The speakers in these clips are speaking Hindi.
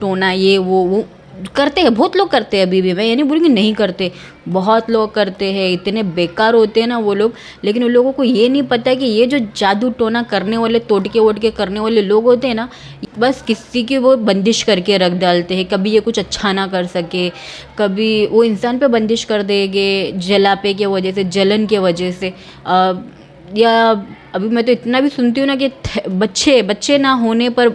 टोना ये वो करते हैं, बहुत लोग करते हैं अभी भी। मैं ये नहीं बोलूँगी नहीं करते, बहुत लोग करते हैं, इतने बेकार होते हैं ना वो लोग। लेकिन उन लोगों को ये नहीं पता कि ये जो जादू टोना करने वाले, तोड़के वोटके करने वाले लोग होते हैं ना, बस किसी की वो बंदिश करके रख डालते हैं। कभी ये कुछ अच्छा ना कर सके, कभी वो इंसान पे बंदिश कर देंगे जलापे की वजह से, जलन की वजह से। या अभी मैं तो इतना भी सुनती हूँ ना कि बच्चे ना होने पर,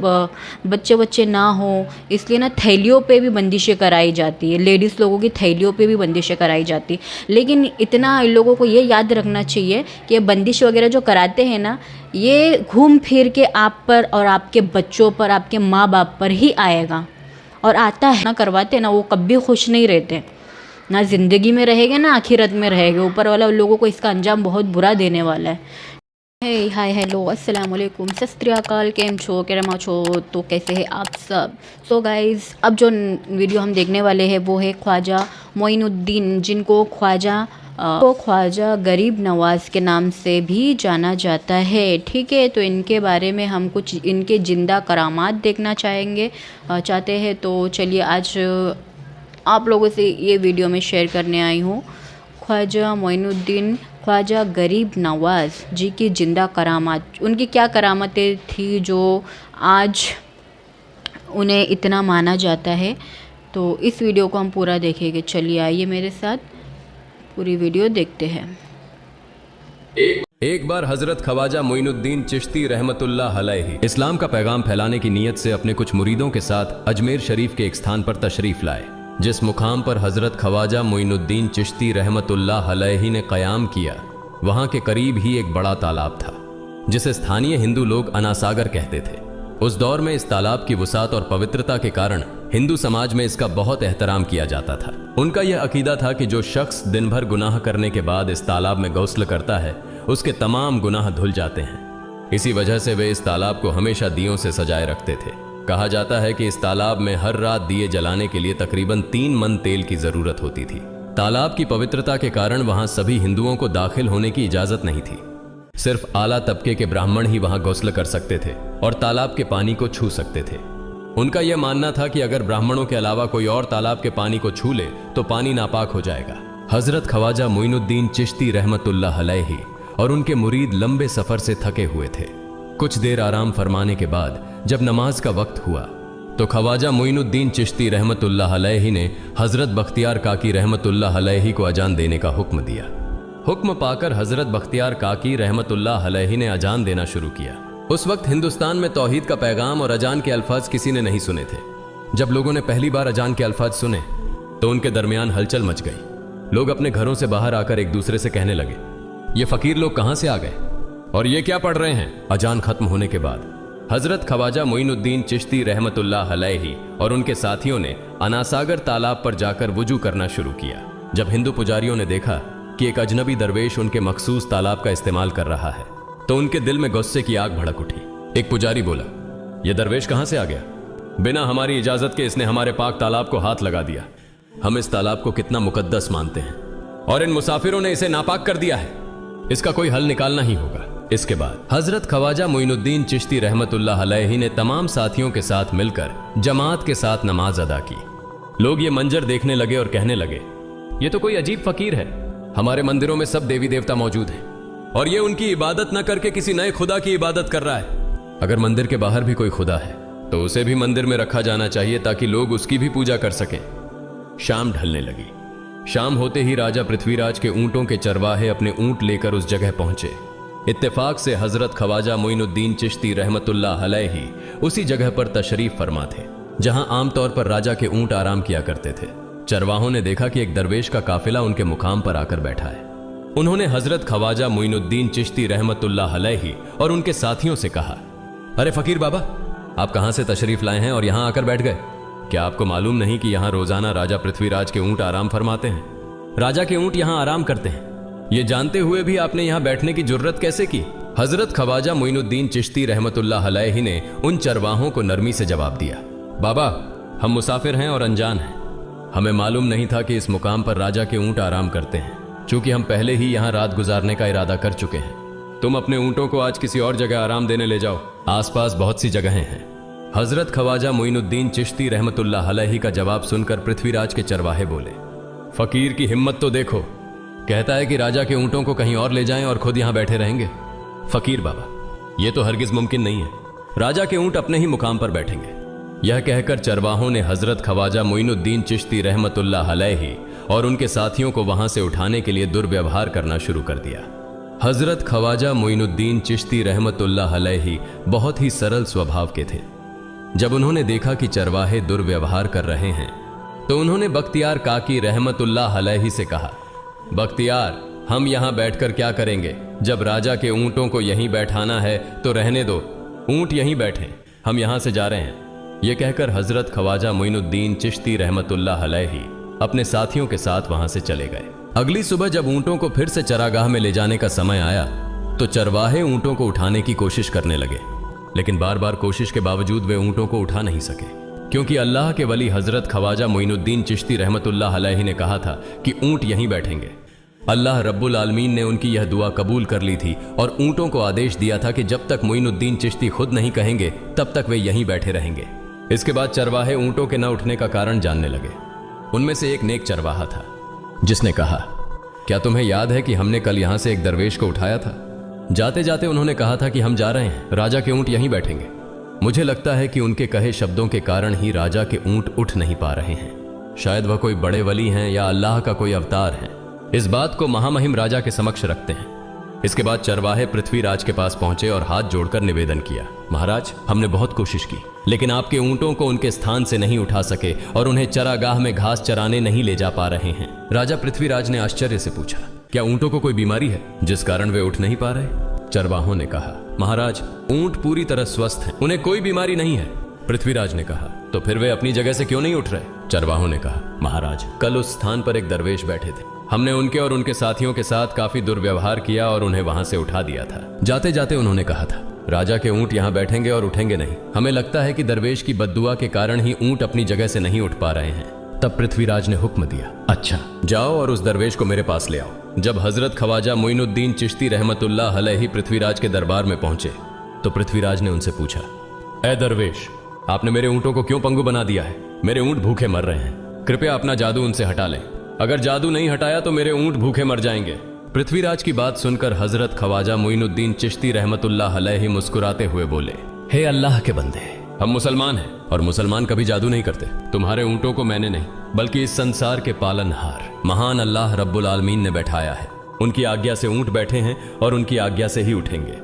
बच्चे ना हो इसलिए ना थैलियों पे भी बंदिशें कराई जाती है, लेडीज़ लोगों की थैलियों पे भी बंदिशें कराई जाती है। लेकिन इतना इन लोगों को ये याद रखना चाहिए कि बंदिश वगैरह जो कराते हैं ना, ये घूम फिर के आप पर और आपके बच्चों पर, आपके माँ बाप पर ही आएगा। और आता है ना करवाते ना, वो कभी खुश नहीं रहते, ना ज़िंदगी में रहेंगे ना आखिरत में रहेंगे। ऊपर वाला उन लोगों को इसका अंजाम बहुत बुरा देने वाला है। हे हाय हेलो अस्सलाम वालेकुम, सत श्री अकाल, केम छो केरमा छो, तो कैसे हैं आप सब। सो गाइज़, अब जो वीडियो हम देखने वाले हैं वो है ख्वाजा मोइनुद्दीन, जिनको ख्वाजा गरीब नवाज़ के नाम से भी जाना जाता है। ठीक है, तो इनके बारे में हम कुछ इनके ज़िंदा करामात देखना चाहते हैं। तो चलिए आज आप लोगों से ये वीडियो में शेयर करने आई हूँ ख्वाजा मोइनुद्दीन, ख्वाजा गरीब नवाज़ जी की ज़िंदा करामात। उनकी क्या करामतें थी जो आज उन्हें इतना माना जाता है। तो इस वीडियो को हम पूरा देखेंगे। चलिए आइए मेरे साथ पूरी वीडियो देखते हैं। एक बार हजरत ख्वाजा मोइनुद्दीन चिश्ती रहमतुल्लाह अलैहि इस्लाम का पैगाम फैलाने की नीयत से अपने कुछ मुरीदों के साथ अजमेर शरीफ के एक स्थान पर तशरीफ लाए। जिस मुकाम पर हजरत ख्वाजा मोइनुद्दीन चिश्ती रहमतुल्लाह अलैहि ने क़याम किया, वहाँ के करीब ही एक बड़ा तालाब था जिसे स्थानीय हिंदू लोग अनासागर कहते थे। उस दौर में इस तालाब की वसात और पवित्रता के कारण हिंदू समाज में इसका बहुत एहतराम किया जाता था। उनका यह अकीदा था कि जो शख्स दिन भर गुनाह करने के बाद इस तालाब में गौस्ल करता है, उसके तमाम गुनाह धुल जाते हैं। इसी वजह से वे इस तालाब को हमेशा दियों से सजाए रखते थे। कहा जाता है कि इस तालाब में हर रात दिए जलाने के लिए तकरीबन 3 मन तेल की जरूरत होती थी। तालाब की पवित्रता के कारण वहां सभी हिंदुओं को दाखिल होने की इजाजत नहीं थी। सिर्फ आला तबके के ब्राह्मण ही वहां गौस्ल कर सकते थे और तालाब के पानी को छू सकते थे। उनका यह मानना था कि अगर ब्राह्मणों के अलावा कोई और तालाब के पानी को छू ले तो पानी नापाक हो जाएगा। हजरत ख्वाजा मोइनुद्दीन चिश्ती रहमतुल्लाह अलैहि और उनके मुरीद लंबे सफर से थके हुए थे। कुछ देर आराम फरमाने के बाद जब नमाज का वक्त हुआ तो ख्वाजा मोइनुद्दीन चिश्ती रहमतुल्लाह अलैहि ने हजरत बख्तियार काकी रहमतुल्लाह अलैहि को अजान देने का हुक्म दिया। हुक्म पाकर हजरत बख्तियार काकी रहमतुल्लाह अलैहि ने अजान देना शुरू किया। उस वक्त हिंदुस्तान में तौहीद का पैगाम और अजान के अल्फाज किसी ने नहीं सुने थे। जब लोगों ने पहली बार अजान के अल्फाज सुने तो उनके दरमियान हलचल मच गई। लोग अपने घरों से बाहर आकर एक दूसरे से कहने लगे, ये फकीर लोग कहां से आ गए और ये क्या पढ़ रहे हैं। अजान खत्म होने के बाद हजरत ख्वाजा मोइनुद्दीन चिश्ती रहमतुल्लाह अलैहि और उनके साथियों ने अनासागर तालाब पर जाकर वुजू करना शुरू किया। जब हिंदू पुजारियों ने देखा कि एक अजनबी दरवेश उनके मखसूस तालाब का इस्तेमाल कर रहा है तो उनके दिल में गुस्से की आग भड़क उठी। एक पुजारी बोला, यह दरवेश कहां से आ गया? बिना हमारी इजाजत के इसने हमारे पाक तालाब को हाथ लगा दिया। हम इस तालाब को कितना मुकद्दस मानते हैं और इन मुसाफिरों ने इसे नापाक कर दिया है। इसका कोई हल निकालना ही होगा। इसके बाद हजरत ख्वाजा मोइनुद्दीन चिश्ती रहमतुल्लाह अलैहि ने तमाम साथियों के साथ मिलकर जमात के साथ नमाज अदा की। लोग ये मंजर देखने लगे और कहने लगे, ये तो कोई अजीब फकीर है। हमारे मंदिरों में सब देवी देवता मौजूद हैं और ये उनकी इबादत न करके किसी नए खुदा की इबादत कर रहा है। अगर मंदिर के बाहर भी कोई खुदा है तो उसे भी मंदिर में रखा जाना चाहिए ताकि लोग उसकी भी पूजा कर सकें। शाम ढलने लगी। शाम होते ही राजा पृथ्वीराज के ऊंटों के चरवाहे अपने ऊंट लेकर उस जगह पहुंचे। इत्तेफाक से हजरत ख्वाजा मोइनुद्दीन चिश्ती रहमतुल्लाह अलैहि उसी जगह पर तशरीफ फरमा थे जहां आमतौर पर राजा के ऊंट आराम किया करते थे। चरवाहों ने देखा कि एक दरवेश का काफिला उनके मुकाम पर आकर बैठा है। उन्होंने हजरत ख्वाजा मोइनुद्दीन चिश्ती रहमतुल्लाह अलैहि और उनके साथियों से कहा, अरे फकीर बाबा, आप कहां से तशरीफ लाए हैं और यहां आकर बैठ गए? क्या आपको मालूम नहीं कि यहां रोजाना राजा पृथ्वीराज के ऊंट आराम फरमाते हैं? राजा के ऊंट यहां आराम करते हैं। ये जानते हुए भी आपने यहां बैठने की जुर्रत कैसे की? हजरत ख्वाजा मोइनुद्दीन चिश्ती रहमतुल्लाह अलैहि ने उन चरवाहों को नरमी से जवाब दिया, बाबा, हम मुसाफिर हैं और अनजान हैं। हमें मालूम नहीं था कि इस मुकाम पर राजा के ऊंट आराम करते हैं। चूंकि हम पहले ही यहां रात गुजारने का इरादा कर चुके हैं, तुम अपने ऊंटों को आज किसी और जगह आराम देने ले जाओ। आसपास बहुत सी जगहें हैं, हजरत ख्वाजा मोइनुद्दीन चिश्ती रहमतुल्लाह अलैहि का जवाब सुनकर पृथ्वीराज के चरवाहे बोले, फकीर की हिम्मत तो देखो, कहता है कि राजा के ऊंटों को कहीं और ले जाएं और खुद यहां बैठे रहेंगे। फकीर बाबा, यह तो हरगिज मुमकिन नहीं है, राजा के ऊंट अपने ही मुकाम पर बैठेंगे। यह कहकर चरवाहों ने हजरत ख्वाजा मोइनुद्दीन चिश्ती रहमतुल्लाह अलैहि और उनके साथियों को वहां से उठाने के लिए दुर्व्यवहार करना शुरू कर दिया। हजरत ख्वाजा मोइनुद्दीन चिश्ती रहमतुल्लाह अलैहि बहुत ही सरल स्वभाव के थे। जब उन्होंने देखा कि चरवाहे दुर्व्यवहार कर रहे हैं तो उन्होंने बख्तियार काकी रहमतुल्लाह अलैहि से कहा, बख्तियार, हम यहां बैठकर क्या करेंगे? जब राजा के ऊंटों को यहीं बैठाना है तो रहने दो, ऊंट यहीं बैठें, हम यहां से जा रहे हैं। यह कहकर हजरत ख्वाजा मोइनुद्दीन चिश्ती रहमतुल्लाह अलैहि अपने साथियों के साथ वहां से चले गए। अगली सुबह जब ऊंटों को फिर से चरागाह में ले जाने का समय आया तो चरवाहे ऊंटों को उठाने की कोशिश करने लगे, लेकिन बार बार कोशिश के बावजूद वे ऊंटों को उठा नहीं सके, क्योंकि अल्लाह के वली हजरत ख्वाजा मोइनुद्दीन चिश्ती रहमतुल्लाह अलैहि ने कहा था कि ऊंट यहीं बैठेंगे। अल्लाह रब्बुल आलमीन ने उनकी यह दुआ कबूल कर ली थी और ऊंटों को आदेश दिया था कि जब तक मोइनुद्दीन चिश्ती खुद नहीं कहेंगे तब तक वे यहीं बैठे रहेंगे। इसके बाद चरवाहे ऊंटों के न उठने का कारण जानने लगे। उनमें से एक नेक चरवाहा था जिसने कहा, क्या तुम्हें याद है कि हमने कल यहां से एक दरवेश को उठाया था? जाते जाते उन्होंने कहा था कि हम जा रहे हैं, राजा के ऊंट यहीं बैठेंगे। मुझे लगता है कि उनके कहे शब्दों के कारण ही राजा के ऊंट उठ नहीं पा रहे हैं। शायद वह कोई बड़े वली हैं या अल्लाह का कोई अवतार है। इस बात को महामहिम राजा के समक्ष रखते हैं। इसके बाद चरवाहे पृथ्वीराज के पास पहुंचे और हाथ जोड़कर निवेदन किया, महाराज, हमने बहुत कोशिश की लेकिन आपके ऊंटों को उनके स्थान से नहीं उठा सके और उन्हें चरागाह में घास चराने नहीं ले जा पा रहे हैं। राजा पृथ्वीराज ने आश्चर्य से पूछा, क्या ऊंटों को कोई बीमारी है जिस कारण वे उठ नहीं पा रहे? चरवाहों ने कहा, महाराज, ऊंट पूरी तरह स्वस्थ हैं, उन्हें कोई बीमारी नहीं है। पृथ्वीराज ने कहा, तो फिर वे अपनी जगह से क्यों नहीं उठ रहे? चरवाहों ने कहा, महाराज, कल उस स्थान पर एक दरवेश बैठे थे, हमने उनके और उनके साथियों के साथ काफी दुर्व्यवहार किया और उन्हें वहां से उठा दिया था। जाते जाते उन्होंने कहा था, राजा के ऊंट यहां बैठेंगे और उठेंगे नहीं। हमें लगता है कि दरवेश की बद्दुआ के कारण ही ऊंट अपनी जगह से नहीं उठ पा रहे हैं। तब पृथ्वीराज ने हुक्म दिया, अच्छा, जाओ और उस दरवेश को मेरे पास ले आओ। जब हजरत ख्वाजा मोइनुद्दीन चिश्ती रहमतुल्लाह अलैहि पृथ्वीराज के दरबार में पहुंचे तो पृथ्वीराज ने उनसे पूछा, ऐ दरवेश, आपने मेरे ऊंटों को क्यों पंगु बना दिया है? मेरे ऊंट भूखे मर रहे हैं, कृपया अपना जादू उनसे हटा लें। अगर जादू नहीं हटाया तो मेरे ऊंट भूखे मर जाएंगे। पृथ्वीराज की बात सुनकर हजरत ख्वाजा मोइनुद्दीन चिश्ती रहमतुल्लाह अलैहि मुस्कुराते हुए बोले, हे अल्लाह के बंदे, हम मुसलमान हैं और मुसलमान कभी जादू नहीं करते। तुम्हारे ऊंटों को मैंने नहीं बल्कि इस संसार के पालनहार महान अल्लाह रब्बुल आलमीन ने बैठाया है। उनकी आज्ञा से ऊंट बैठे हैं और उनकी आज्ञा से ही उठेंगे।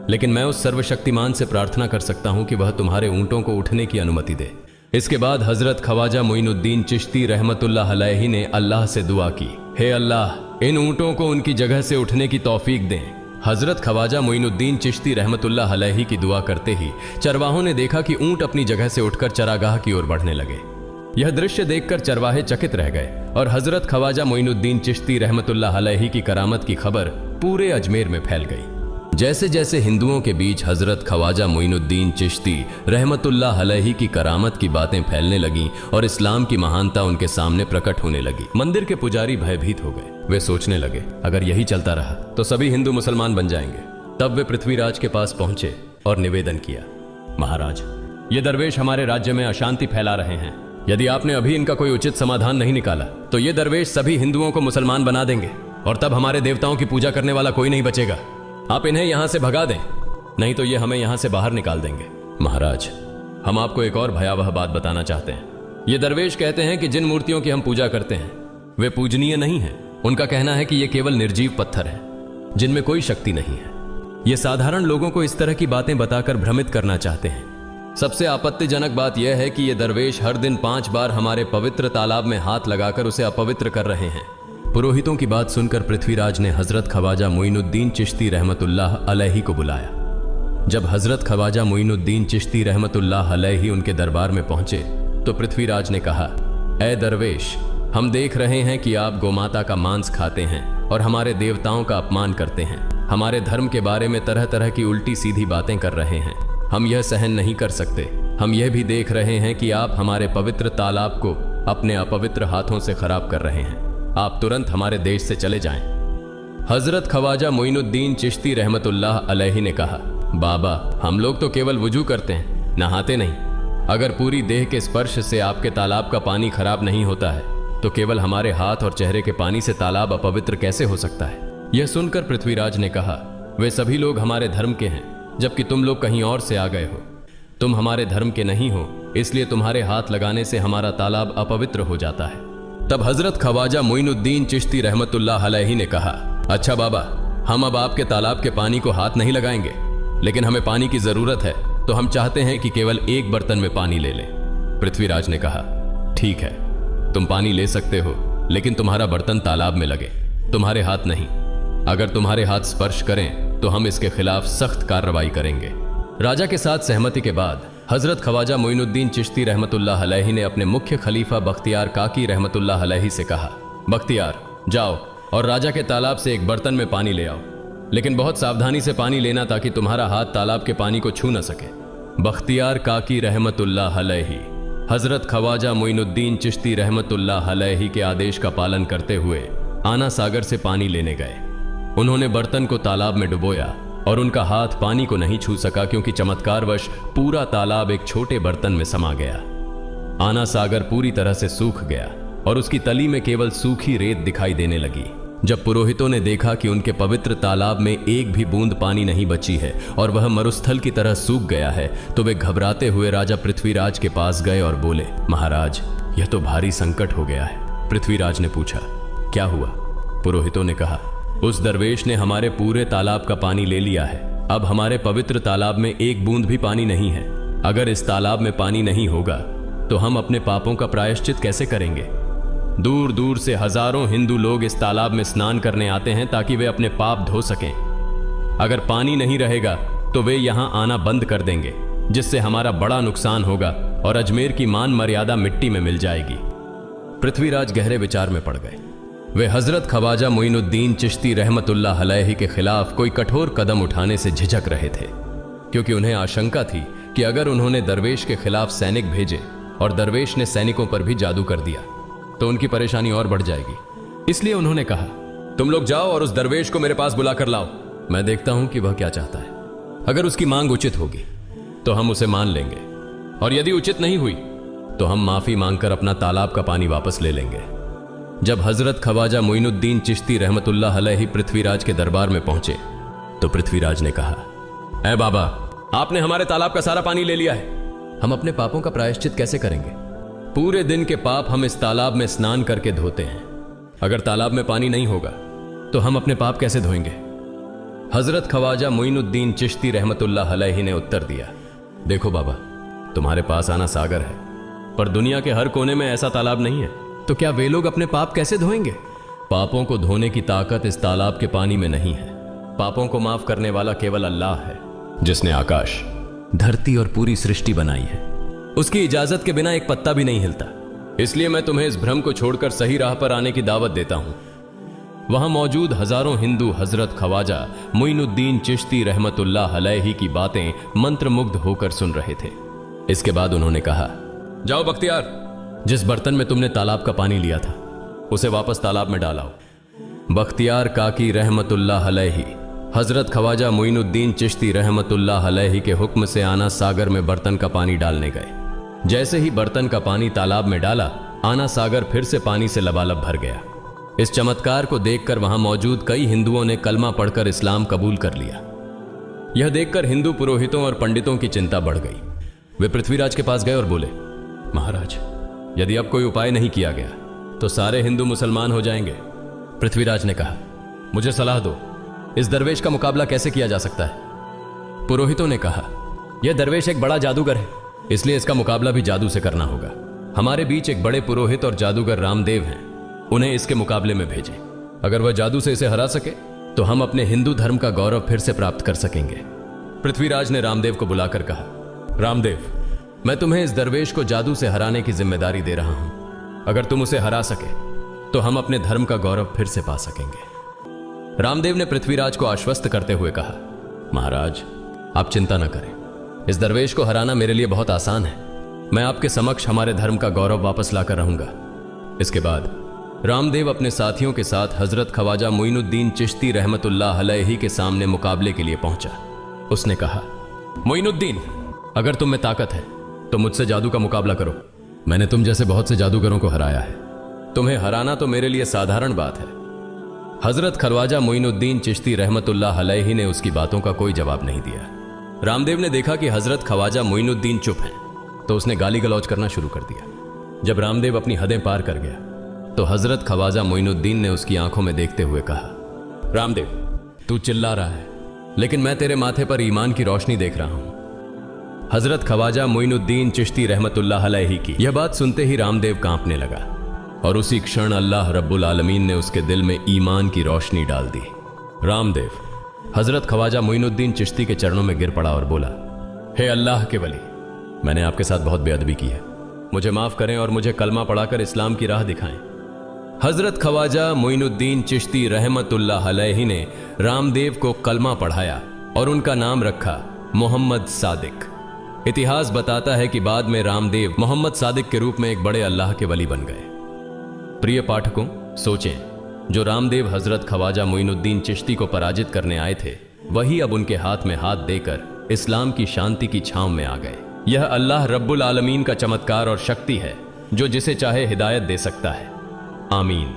लेकिन मैं उस सर्वशक्तिमान से प्रार्थना कर सकता हूं कि वह तुम्हारे ऊंटों को उठने की अनुमति दे। इसके बाद हजरत ख्वाजा मोइनुद्दीन चिश्ती रहमतुल्लाह अलैहि ने अल्लाह से दुआ की, हे अल्लाह, इन ऊंटों को उनकी जगह से उठने की तौफीक दें। हजरत ख्वाजा मोइनुद्दीन चिश्ती रहमतुल्लाह अलैहि की दुआ करते ही चरवाहों ने देखा कि ऊंट अपनी जगह से उठकर चरागाह की ओर बढ़ने लगे। यह दृश्य देखकर चरवाहे चकित रह गए और हजरत ख्वाजा मोइनुद्दीन चिश्ती रहमतुल्लाह अलैहि की करामत की खबर पूरे अजमेर में फैल गई। जैसे जैसे हिंदुओं के बीच हजरत ख्वाजा मोइनुद्दीन चिश्ती रहमतुल्लाह अलैहि की करामत की बातें फैलने लगीं और इस्लाम की महानता उनके सामने प्रकट होने लगी, मंदिर के पुजारी भयभीत हो गए। वे सोचने लगे, अगर यही चलता रहा तो सभी हिंदू मुसलमान बन जाएंगे। तब वे पृथ्वीराज के पास पहुंचे और निवेदन किया, महाराज, ये दरवेश हमारे राज्य में अशांति फैला रहे हैं। यदि आपने अभी इनका कोई उचित समाधान नहीं निकाला तो ये दरवेश सभी हिंदुओं को मुसलमान बना देंगे और तब हमारे देवताओं की पूजा करने वाला कोई नहीं बचेगा। आप इन्हें यहां से भगा दें, नहीं तो ये हमें यहां से बाहर निकाल देंगे। महाराज, हम आपको एक और भयावह बात बताना चाहते हैं। ये दरवेश कहते हैं कि जिन मूर्तियों की हम पूजा करते हैं वे पूजनीय नहीं है। उनका कहना है कि ये केवल निर्जीव पत्थर है जिनमें कोई शक्ति नहीं है। ये साधारण लोगों को इस तरह की बातें बताकर भ्रमित करना चाहते हैं। सबसे आपत्तिजनक बात यह है कि ये दरवेश हर दिन 5 बार हमारे पवित्र तालाब में हाथ लगाकर उसे अपवित्र कर रहे हैं। पुरोहितों की बात सुनकर पृथ्वीराज ने हजरत ख्वाजा मोइनुद्दीन चिश्ती रहमतुल्लाह अलैहि को बुलाया। जब हजरत ख्वाजा मोइनुद्दीन चिश्ती रहमतुल्लाह अलैहि उनके दरबार में पहुंचे तो पृथ्वीराज ने कहा, ऐ दरवेश, हम देख रहे हैं कि आप गोमाता का मांस खाते हैं और हमारे देवताओं का अपमान करते हैं। हमारे धर्म के बारे में तरह तरह की उल्टी सीधी बातें कर रहे हैं। हम यह सहन नहीं कर सकते। हम यह भी देख रहे हैं कि आप हमारे पवित्र तालाब को अपने अपवित्र हाथों से खराब कर रहे हैं। आप तुरंत हमारे देश से चले जाएं। हजरत ख्वाजा मोइनुद्दीन चिश्ती रहमतुल्लाह अलैहि ने कहा, बाबा, हम लोग तो केवल वुजू करते हैं, नहाते नहीं। अगर पूरी देह के स्पर्श से आपके तालाब का पानी खराब नहीं होता है तो केवल हमारे हाथ और चेहरे के पानी से तालाब अपवित्र कैसे हो सकता है? यह सुनकर पृथ्वीराज ने कहा, वे सभी लोग हमारे धर्म के हैं, जबकि तुम लोग कहीं और से आ गए हो। तुम हमारे धर्म के नहीं हो, इसलिए तुम्हारे हाथ लगाने से हमारा तालाब अपवित्र हो जाता है। तब हजरत ख्वाजा मोइनुद्दीन चिश्ती रहमतुल्लाह अलैहि ने कहा, अच्छा बाबा, हम अब आपके तालाब के पानी को हाथ नहीं लगाएंगे, लेकिन हमें पानी की जरूरत है, तो हम चाहते हैं कि केवल एक बर्तन में पानी ले लें। पृथ्वीराज ने कहा, ठीक है, तुम पानी ले सकते हो, लेकिन तुम्हारा बर्तन तालाब में लगे, तुम्हारे हाथ नहीं। अगर तुम्हारे हाथ स्पर्श करें तो हम इसके खिलाफ सख्त कार्रवाई करेंगे। राजा के साथ सहमति के बाद हजरत ख्वाजा मोइनुद्दीन चिश्ती रहमतुल्लाह अलैहि ने अपने मुख्य खलीफा बख्तियार काकी रहमतुल्लाह अलैहि से कहा, बख्तियार, जाओ और राजा के तालाब से एक बर्तन में पानी ले आओ, लेकिन बहुत सावधानी से पानी लेना ताकि तुम्हारा हाथ तालाब के पानी को छू न सके। बख्तियार काकी रहमतुल्लाह अलैहि हजरत ख्वाजा मोइनुद्दीन चिश्ती रहमतुल्लाह अलैहि के आदेश का पालन करते हुए आना सागर से पानी लेने गए। उन्होंने बर्तन को तालाब में डुबोया और उनका हाथ पानी को नहीं छू सका, क्योंकि चमत्कारवश पूरा तालाब एक छोटे बर्तन में समा गया। आना सागर पूरी तरह से सूख गया और उसकी तली में केवल सूखी रेत दिखाई देने लगी। जब पुरोहितों ने देखा कि उनके पवित्र तालाब में एक भी बूंद पानी नहीं बची है और वह मरुस्थल की तरह सूख गया है, तो वे घबराते हुए राजा पृथ्वीराज के पास गए और बोले, महाराज, यह तो भारी संकट हो गया है। पृथ्वीराज ने पूछा, क्या हुआ? पुरोहितों ने कहा, उस दरवेश ने हमारे पूरे तालाब का पानी ले लिया है। अब हमारे पवित्र तालाब में एक बूंद भी पानी नहीं है। अगर इस तालाब में पानी नहीं होगा तो हम अपने पापों का प्रायश्चित कैसे करेंगे? दूर दूर से हजारों हिंदू लोग इस तालाब में स्नान करने आते हैं ताकि वे अपने पाप धो सकें। अगर पानी नहीं रहेगा तो वे यहां आना बंद कर देंगे, जिससे हमारा बड़ा नुकसान होगा और अजमेर की मान मर्यादा मिट्टी में मिल जाएगी। पृथ्वीराज गहरे विचार में पड़ गए। वे हजरत ख्वाजा मोइनुद्दीन चिश्ती रहमतुल्लाह अलैहि के खिलाफ कोई कठोर कदम उठाने से झिझक रहे थे, क्योंकि उन्हें आशंका थी कि अगर उन्होंने दरवेश के खिलाफ सैनिक भेजे और दरवेश ने सैनिकों पर भी जादू कर दिया तो उनकी परेशानी और बढ़ जाएगी। इसलिए उन्होंने कहा, तुम लोग जाओ और उस दरवेश को मेरे पास बुला कर लाओ। मैं देखता हूं कि वह क्या चाहता है। अगर उसकी मांग उचित होगी तो हम उसे मान लेंगे, और यदि उचित नहीं हुई तो हम माफी मांगकर अपना तालाब का पानी वापस ले लेंगे। जब हजरत ख्वाजा मोइनुद्दीन चिश्ती रहमतुल्लाह अलैहि पृथ्वीराज के दरबार में पहुंचे तो पृथ्वीराज ने कहा, ऐ बाबा, आपने हमारे तालाब का सारा पानी ले लिया है, हम अपने पापों का प्रायश्चित कैसे करेंगे? पूरे दिन के पाप हम इस तालाब में स्नान करके धोते हैं। अगर तालाब में पानी नहीं होगा तो हम अपने पाप कैसे धोएंगे? हजरत ख्वाजा मोइनुद्दीन चिश्ती रहमतुल्लाह अलैहि ने उत्तर दिया, देखो बाबा, तुम्हारे पास आना सागर है, पर दुनिया के हर कोने में ऐसा तालाब नहीं है, तो क्या वे लोग अपने पाप कैसे धोएंगे? पापों को धोने की ताकत इस तालाब के पानी में नहीं है। पापों को माफ करने वाला केवल अल्लाह है, जिसने आकाश, धरती और पूरी सृष्टि बनाई है। उसकी इजाजत के बिना एक पत्ता भी नहीं हिलता। इसलिए मैं तुम्हें इस भ्रम को छोड़कर सही राह पर आने की दावत देता हूं। वहां मौजूद हजारों हिंदू हजरत ख्वाजा मोइनुद्दीन चिश्ती रहमतुल्लाह अलैहि की बातें मंत्रमुग्ध होकर सुन रहे थे। इसके बाद उन्होंने कहा, जाओ बख्तियार, जिस बर्तन में तुमने तालाब का पानी लिया था उसे वापस तालाब में डालाओ। बख्तियार काकी रहमतुल्लाह अलैहि हजरत ख्वाजा मोइनुद्दीन चिश्ती रहमतुल्लाह अलैहि के हुक्म से आना सागर में बर्तन का पानी डालने गए। जैसे ही बर्तन का पानी तालाब में डाला, आना सागर फिर से पानी से लबालब भर गया। इस चमत्कार को देखकर वहां मौजूद कई हिंदुओं ने कलमा पढ़कर इस्लाम कबूल कर लिया। यह देखकर हिंदू पुरोहितों और पंडितों की चिंता बढ़ गई। वे पृथ्वीराज के पास गए और बोले, महाराज, यदि अब कोई उपाय नहीं किया गया तो सारे हिंदू मुसलमान हो जाएंगे। पृथ्वीराज ने कहा, मुझे सलाह दो, इस दरवेश का मुकाबला कैसे किया जा सकता है? पुरोहितों ने कहा, यह दरवेश एक बड़ा जादूगर है, इसलिए इसका मुकाबला भी जादू से करना होगा। हमारे बीच एक बड़े पुरोहित और जादूगर रामदेव हैं, उन्हें इसके मुकाबले में भेजें। अगर वह जादू से इसे हरा सके तो हम अपने हिंदू धर्म का गौरव फिर से प्राप्त कर सकेंगे। पृथ्वीराज ने रामदेव को बुलाकर कहा, रामदेव, मैं तुम्हें इस दरवेश को जादू से हराने की जिम्मेदारी दे रहा हूं। अगर तुम उसे हरा सके तो हम अपने धर्म का गौरव फिर से पा सकेंगे। रामदेव ने पृथ्वीराज को आश्वस्त करते हुए कहा, महाराज, आप चिंता न करें, इस दरवेश को हराना मेरे लिए बहुत आसान है। मैं आपके समक्ष हमारे धर्म का गौरव वापस लाकर रहूंगा। इसके बाद रामदेव अपने साथियों के साथ हजरत ख्वाजा मोइनुद्दीन चिश्ती रहमतुल्लाह अलैहि के सामने मुकाबले के लिए पहुंचा। उसने कहा, मोइनुद्दीन, अगर तुम में ताकत है तो मुझसे जादू का मुकाबला करो। मैंने तुम जैसे बहुत से जादूगरों को हराया है, तुम्हें हराना तो मेरे लिए साधारण बात है। हजरत ख्वाजा मोइनुद्दीन चिश्ती रहमतुल्लाह अलैहि ने उसकी बातों का कोई जवाब नहीं दिया। रामदेव ने देखा कि हजरत ख्वाजा मोइनुद्दीन चुप हैं, तो उसने गाली गलौज करना शुरू कर दिया। जब रामदेव अपनी हदें पार कर गया तो हजरत ख्वाजा मोइनुद्दीन ने उसकी आंखों में देखते हुए कहा, रामदेव, तू चिल्ला रहा है, लेकिन मैं तेरे माथे पर ईमान की रोशनी देख रहा हूं। हजरत ख्वाजा मोइनुद्दीन चिश्ती रहमतुल्लाह अलैहि की यह बात सुनते ही रामदेव कांपने लगा और उसी क्षण अल्लाह रब्बुल आलमीन ने उसके दिल में ईमान की रोशनी डाल दी। रामदेव हजरत ख्वाजा मोइनुद्दीन चिश्ती के चरणों में गिर पड़ा और बोला, हे अल्लाह के वली, मैंने आपके साथ बहुत बेअदबी की है, मुझे माफ करें और मुझे कलमा पढ़ाकर इस्लाम की राह दिखाएं। हजरत ख्वाजा मोइनुद्दीन चिश्ती रहमतुल्लाह अलैहि ने रामदेव को कलमा पढ़ाया और उनका नाम रखा मोहम्मद सादिक। इतिहास बताता है कि बाद में रामदेव मोहम्मद सादिक के रूप में एक बड़े अल्लाह के वली बन गए। प्रिय पाठकों, सोचें, जो रामदेव हजरत ख्वाजा मोइनुद्दीन चिश्ती को पराजित करने आए थे, वही अब उनके हाथ में हाथ देकर इस्लाम की शांति की छांव में आ गए। यह अल्लाह रब्बुल आलमीन का चमत्कार और शक्ति है, जो जिसे चाहे हिदायत दे सकता है। आमीन।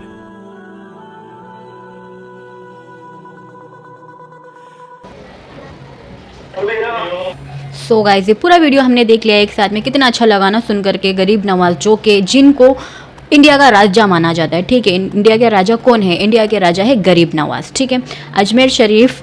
सो गाइस, ये पूरा वीडियो हमने देख लिया एक साथ में। कितना अच्छा लगा ना सुन करके। गरीब नवाज, जो कि जिनको इंडिया का राजा माना जाता है, ठीक है। इंडिया के राजा कौन है? इंडिया के राजा है गरीब नवाज, ठीक है। अजमेर शरीफ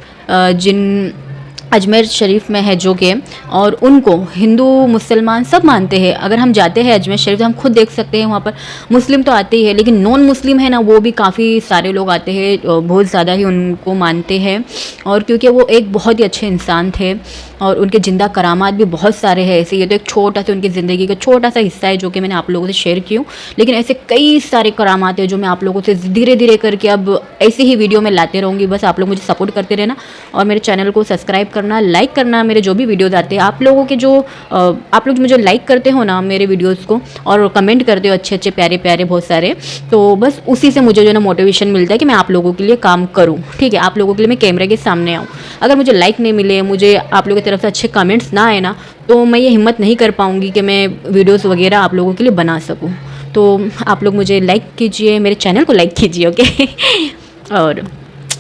अजमेर शरीफ में है जो कि, और उनको हिंदू मुसलमान सब मानते हैं। अगर हम जाते हैं अजमेर शरीफ तो हम खुद देख सकते हैं, वहाँ पर मुस्लिम तो आते ही है, लेकिन नॉन मुस्लिम है ना, वो भी काफ़ी सारे लोग आते हैं, बहुत ज़्यादा ही उनको मानते हैं। और क्योंकि वो एक बहुत ही अच्छे इंसान थे और उनके ज़िंदा करामात भी बहुत सारे हैं ऐसे। ये तो एक छोटा सा उनकी ज़िंदगी का छोटा सा हिस्सा है जो कि मैंने आप लोगों से शेयर की हूँ, लेकिन ऐसे कई सारे करामात हैं जो मैं आप लोगों से धीरे धीरे करके अब ऐसे ही वीडियो में लाते रहूँगी। बस आप लोग मुझे सपोर्ट करते रहना और मेरे चैनल को सब्सक्राइब करना, लाइक करना। मेरे जो भी वीडियोज़ आते हैं, आप लोगों के जो आप लोग मुझे लाइक करते हो ना मेरे वीडियोज़ को और कमेंट करते हो अच्छे अच्छे प्यारे प्यारे बहुत सारे, तो बस उसी से मुझे जो है ना मोटिवेशन मिलता है कि मैं आप लोगों के लिए काम करूँ, ठीक है। आप लोगों के लिए मैं कैमरे के सामने आऊँ। अगर मुझे लाइक नहीं मिले, मुझे आप लोगों की तरफ से अच्छे कमेंट्स ना आए ना, तो मैं ये हिम्मत नहीं कर पाऊँगी कि मैं वीडियोज़ वगैरह आप लोगों के लिए बना सकूँ। तो आप लोग मुझे लाइक कीजिए, मेरे चैनल को लाइक कीजिए, ओके और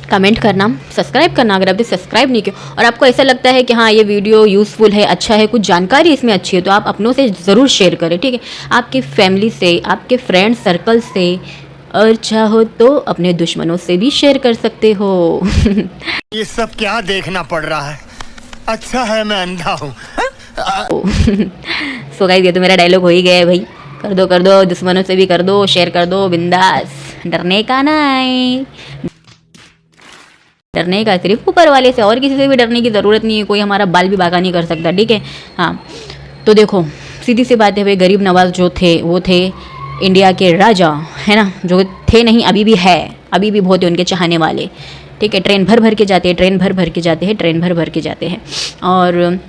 कमेंट करना, सब्सक्राइब करना अगर आपने सब्सक्राइब नहीं किया और आपको ऐसा लगता है कि हाँ ये वीडियो यूज़फुल है, अच्छा है, कुछ जानकारी इसमें अच्छी है, तो आप अपनों से ज़रूर शेयर करें, ठीक है। आपकी फैमिली से, आपके फ्रेंड सर्कल से, और चाहो तो अपने दुश्मनों से भी शेयर कर सकते हो ये सब क्या देखना पड़ रहा है? अच्छा है मैं अंधा हूँ। सो गाइस, ये तो मेरा डायलॉग हो ही गया है भाई। कर दो, दुश्मनों से भी कर दो, शेयर कर दो, बिंदास, डरने का नहीं, डरने का सिर्फ ऊपर वाले से, और किसी से भी डरने की ज़रूरत नहीं है। कोई हमारा बाल भी बाका नहीं कर सकता, ठीक है। हाँ, तो देखो सीधी सी बात है भाई, गरीब नवाज जो थे वो थे इंडिया के राजा, है ना, जो थे नहीं अभी भी है, अभी भी बहुत है उनके चाहने वाले, ठीक है। ट्रेन भर भर के जाते हैं, ट्रेन भर भर के जाते हैं, ट्रेन भर भर के जाते हैं। और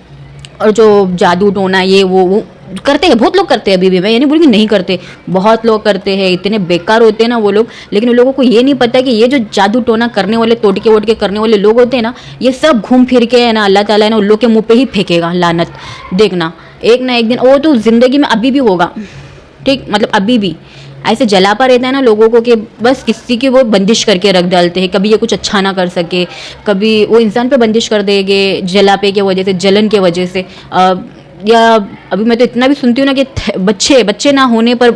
जो जादू टोना ये वो करते हैं, बहुत लोग करते हैं अभी भी, मैं ये नहीं बोलूँगी नहीं करते, बहुत लोग करते हैं। इतने बेकार होते हैं ना वो लोग, लेकिन उन लोगों को ये नहीं पता कि ये जो जादू टोना करने वाले, टोटके वोटके करने वाले लोग होते हैं ना, ये सब घूम फिर के है ना अल्लाह ताला है ना उन लोग के मुँह पे ही फेंकेगा लानत। देखना एक ना एक दिन वो तो ज़िंदगी में अभी भी होगा, ठीक, मतलब अभी भी ऐसे जलापा रहता है ना लोगों को कि बस किसी की वो बंदिश करके रख डालते हैं। कभी ये कुछ अच्छा ना कर सके, कभी वो इंसान पे बंदिश कर देंगे जलापे की वजह से, जलन की वजह से। या अभी मैं तो इतना भी सुनती हूँ ना कि बच्चे ना होने पर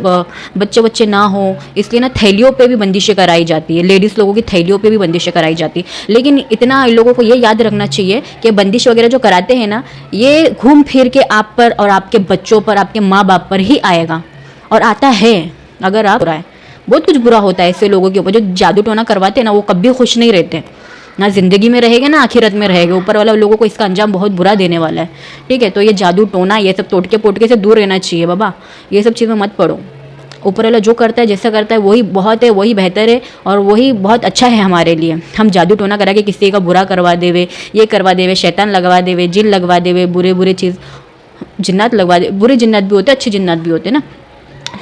बच्चे ना हो, इसलिए ना थैलियों पे भी बंदिशें कराई जाती है, लेडीज़ लोगों की थैलियों पे भी बंदिशें कराई जाती है। लेकिन इतना इन लोगों को ये याद रखना चाहिए कि बंदिश वगैरह जो कराते हैं ना, ये घूम फिर के आप पर और आपके बच्चों पर, आपके माँ बाप पर ही आएगा, और आता है। अगर आप बुरा है, बहुत कुछ बुरा होता है ऐसे लोगों के ऊपर जो जादू टोना करवाते हैं ना, वो कभी खुश नहीं रहते, ना ज़िंदगी में रहेंगे ना आखिरत में रहेंगे। ऊपर वाला लोगों को इसका अंजाम बहुत बुरा देने वाला है, ठीक है। तो ये जादू टोना, ये सब टोटके पोटके से दूर रहना चाहिए बाबा, ये सब चीज़ें मत पढ़ो। ऊपर वाला जो करता है, जैसा करता है, वही बहुत है, वही बेहतर है और वही बहुत अच्छा है हमारे लिए। हम जादू टोना करा के किसी का बुरा करवा देवे, ये करवा देवे, शैतान लगवा देवे, जिन लगवा देवे, बुरे चीज़, जिन्नात लगवा दे। बुरे जिन्नात भी होते, अच्छे जिन्नात भी होते ना।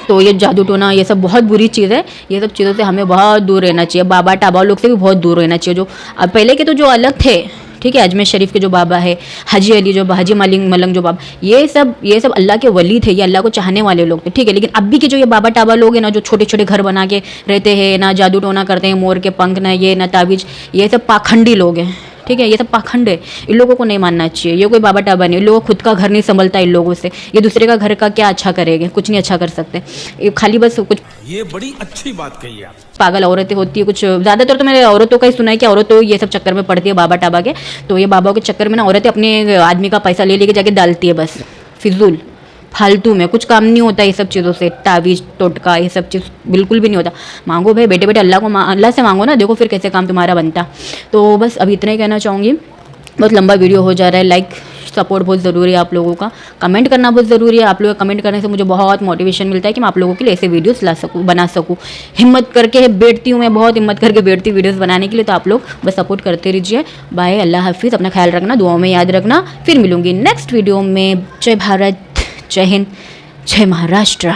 तो ये जादू टोना ये सब बहुत बुरी चीज़ है। ये सब चीज़ों से हमें बहुत दूर रहना चाहिए। बाबा टाबा लोग से भी बहुत दूर रहना चाहिए। जो अब पहले के तो जो अलग थे, ठीक है, अजमेर शरीफ के जो बाबा है, हाजी अली जो हाजी मलंग जो बाबा, ये सब अल्लाह के वली थे, ये अल्लाह को चाहने वाले लोग थे, ठीक है। लेकिन अभी के जो ये बाबा टाबा लोग हैं ना, जो छोटे छोटे घर बना के रहते हैं ना, जादू टोना करते हैं, मोर के पंख ना ये ना ताबीज, ये सब पाखंडी लोग हैं, ठीक है। ये सब पाखंड है, इन लोगों को नहीं मानना चाहिए। ये कोई बाबा टाबा नहीं, इन लोगों को खुद का घर नहीं संभलता इन लोगों से, ये दूसरे का घर का क्या अच्छा करेंगे, कुछ नहीं अच्छा कर सकते, ये खाली बस कुछ ये बड़ी अच्छी बात कही आप। पागल औरतें होती है कुछ, ज़्यादातर तो मैंने औरतों का ही सुना है कि औरतें ये सब चक्कर में पड़ती है बाबा टाबा के। तो ये बाबा के चक्कर में ना औरतें अपने आदमी का पैसा ले लेके जाके डालती है, बस फिजूल फालतू में, कुछ काम नहीं होता ये सब चीज़ों से, तावीज़ टोटका ये सब चीज़ बिल्कुल भी नहीं होता। मांगो भाई, बेटे बेटे अल्लाह से मांगो ना, देखो फिर कैसे काम तुम्हारा बनता। तो बस अभी इतना ही कहना चाहूँगी, बहुत लंबा वीडियो हो जा रहा है। लाइक सपोर्ट बहुत ज़रूरी है आप लोगों का, कमेंट करना बहुत ज़रूरी है। आप लोग कमेंट करने से मुझे बहुत मोटिवेशन मिलता है कि मैं आप लोगों के लिए ऐसे वीडियोस बना सकूँ। हिम्मत करके बैठती हूँ मैं, बहुत हिम्मत करके बैठती हूँ वीडियोस बनाने के लिए। तो आप लोग बस सपोर्ट करते रहिए। बाय, अल्लाह हाफिज़, अपना ख्याल रखना, दुआओं में याद रखना। फिर मिलूंगी नेक्स्ट वीडियो में। जय भारत, जय हिंद, जय महाराष्ट्र।